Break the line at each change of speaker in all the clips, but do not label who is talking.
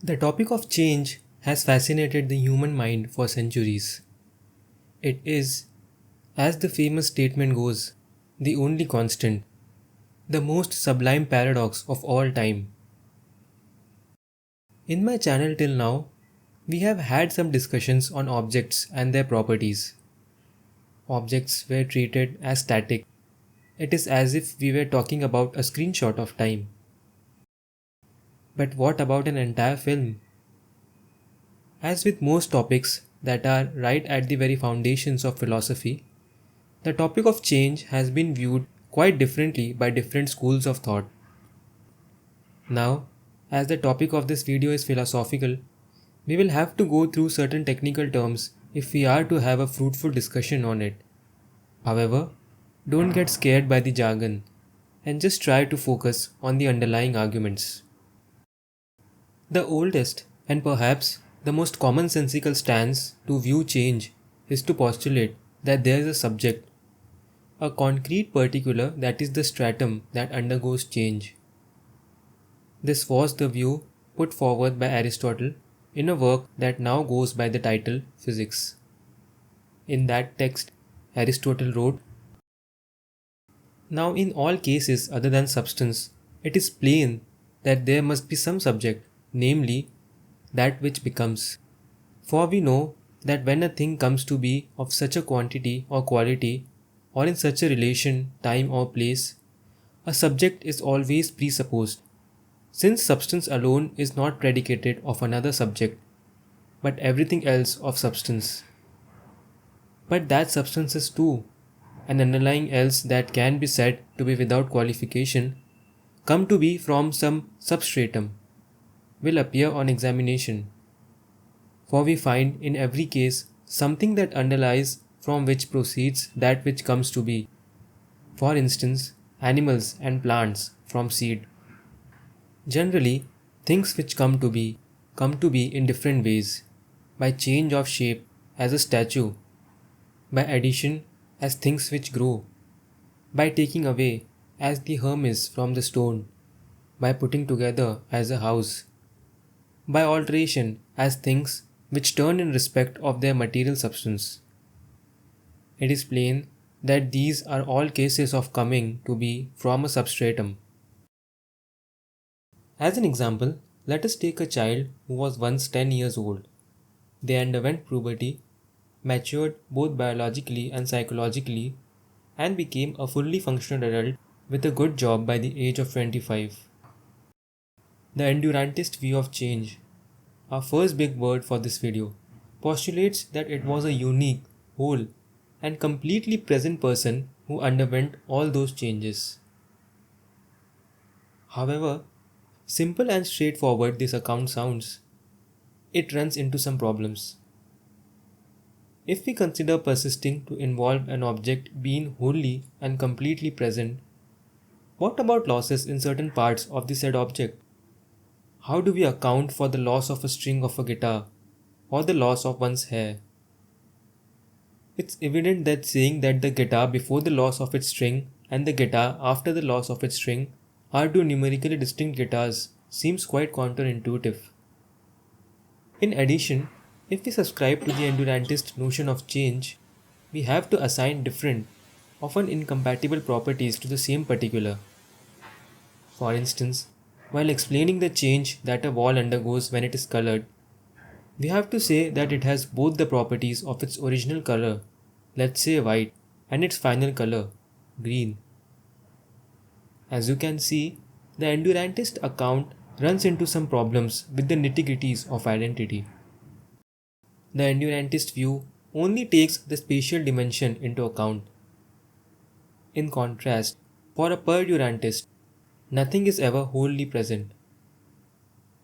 The topic of change has fascinated the human mind for centuries. It is, as the famous statement goes, the only constant, the most sublime paradox of all time. In my channel till now, we have had some discussions on objects and their properties. Objects were treated as static. It is as if we were talking about a screenshot of time. But what about an entire film? As with most topics that are right at the very foundations of philosophy, the topic of change has been viewed quite differently by different schools of thought. Now, as the topic of this video is philosophical, we will have to go through certain technical terms if we are to have a fruitful discussion on it. However, don't get scared by the jargon and just try to focus on the underlying arguments. The oldest and perhaps the most commonsensical stance to view change is to postulate that there is a subject, a concrete particular that is the stratum that undergoes change. This was the view put forward by Aristotle in a work that now goes by the title Physics. In that text, Aristotle wrote, "Now in all cases other than substance, it is plain that there must be some subject, namely, that which becomes. For we know that when a thing comes to be of such a quantity or quality, or in such a relation, time or place, a subject is always presupposed, since substance alone is not predicated of another subject, but everything else of substance. But that substances too, an underlying else that can be said to be without qualification, come to be from some substratum, will appear on examination. For we find in every case something that underlies from which proceeds that which comes to be. For instance, animals and plants from seed. Generally, things which come to be in different ways, by change of shape as a statue, by addition as things which grow, by taking away as the Hermes from the stone, by putting together as a house, by alteration as things which turn in respect of their material substance. It is plain that these are all cases of coming to be from a substratum. As an example, let us take a child who was once 10 years old. They underwent puberty, matured both biologically and psychologically, and became a fully functional adult with a good job by the age of 25. The endurantist view of change, our first big word for this video, postulates that it was a unique, whole, and completely present person who underwent all those changes. However, simple and straightforward this account sounds, it runs into some problems. If we consider persisting to involve an object being wholly and completely present, what about losses in certain parts of the said object? How do we account for the loss of a string of a guitar or the loss of one's hair? It's evident that saying that the guitar before the loss of its string and the guitar after the loss of its string are two numerically distinct guitars seems quite counterintuitive. In addition, if we subscribe to the endurantist notion of change, we have to assign different, often incompatible properties to the same particular. For instance, while explaining the change that a wall undergoes when it is colored, we have to say that it has both the properties of its original color, let's say white, and its final color, green. As you can see, the endurantist account runs into some problems with the nitty-gritties of identity. The endurantist view only takes the spatial dimension into account. In contrast, for a perdurantist, nothing is ever wholly present.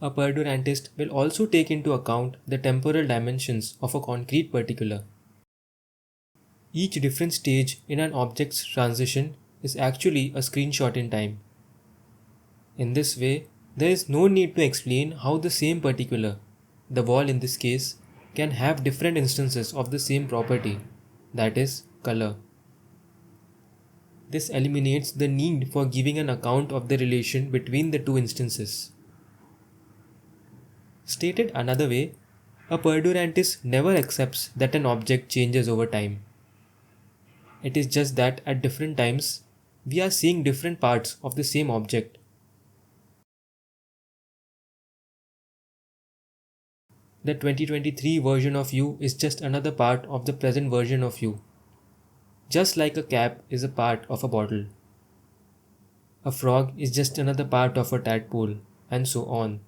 A perdurantist will also take into account the temporal dimensions of a concrete particular. Each different stage in an object's transition is actually a screenshot in time. In this way, there is no need to explain how the same particular, the wall in this case, can have different instances of the same property, that is, color. This eliminates the need for giving an account of the relation between the two instances. Stated another way, a perdurantist never accepts that an object changes over time. It is just that at different times, we are seeing different parts of the same object. The 2023 version of you is just another part of the present version of you. Just like a cap is a part of a bottle. A frog is just another part of a tadpole, and so on.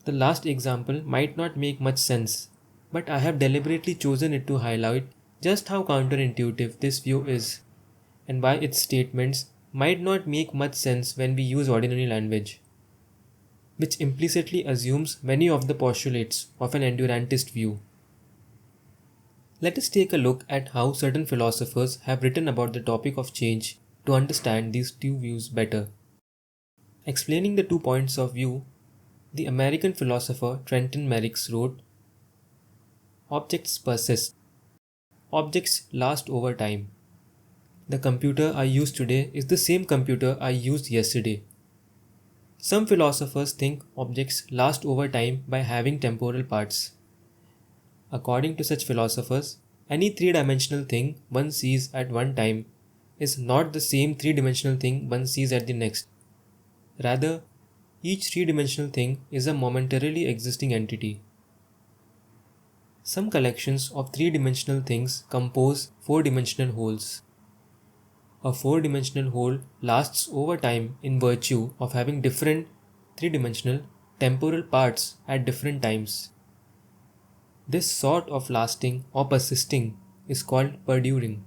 The last example might not make much sense, but I have deliberately chosen it to highlight just how counterintuitive this view is, and why its statements might not make much sense when we use ordinary language, which implicitly assumes many of the postulates of an endurantist view. Let us take a look at how certain philosophers have written about the topic of change to understand these two views better. Explaining the 2 points of view, the American philosopher Trenton Merricks wrote, "Objects persist. Objects last over time. The computer I use today is the same computer I used yesterday." Some philosophers think objects last over time by having temporal parts. According to such philosophers, any three-dimensional thing one sees at one time is not the same three-dimensional thing one sees at the next. Rather, each three-dimensional thing is a momentarily existing entity. Some collections of three-dimensional things compose four-dimensional wholes. A four-dimensional whole lasts over time in virtue of having different three-dimensional temporal parts at different times. This sort of lasting or persisting is called perduring.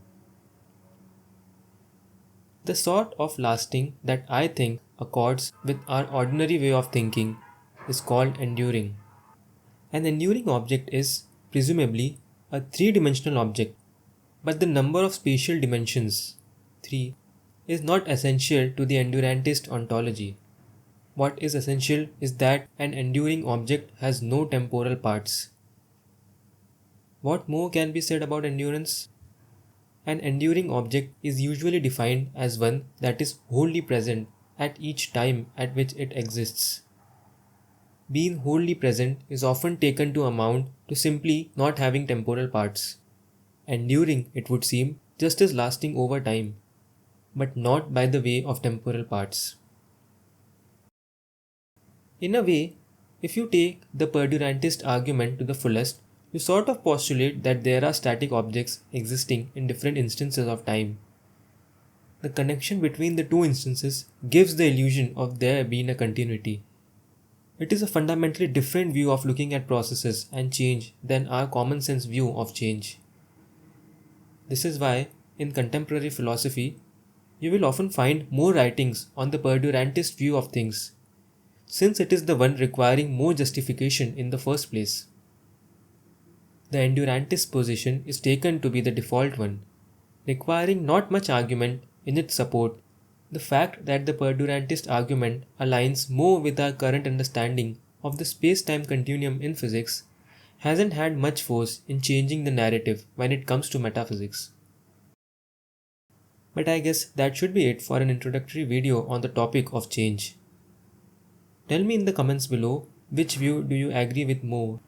The sort of lasting that I think accords with our ordinary way of thinking is called enduring. An enduring object is, presumably, a three-dimensional object, but the number of spatial dimensions, 3, is not essential to the endurantist ontology. What is essential is that an enduring object has no temporal parts. What more can be said about endurance? An enduring object is usually defined as one that is wholly present at each time at which it exists. Being wholly present is often taken to amount to simply not having temporal parts. Enduring, it would seem, just as lasting over time, but not by the way of temporal parts. In a way, if you take the perdurantist argument to the fullest, you sort of postulate that there are static objects existing in different instances of time. The connection between the two instances gives the illusion of there being a continuity. It is a fundamentally different view of looking at processes and change than our common sense view of change. This is why, in contemporary philosophy, you will often find more writings on the perdurantist view of things, since it is the one requiring more justification in the first place. The endurantist position is taken to be the default one, requiring not much argument in its support. The fact that the perdurantist argument aligns more with our current understanding of the space-time continuum in physics hasn't had much force in changing the narrative when it comes to metaphysics. But I guess that should be it for an introductory video on the topic of change. Tell me in the comments below which view do you agree with more,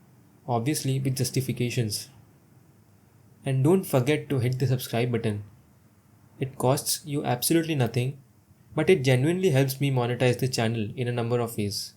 obviously with justifications. And don't forget to hit the subscribe button. It costs you absolutely nothing, but it genuinely helps me monetize the channel in a number of ways.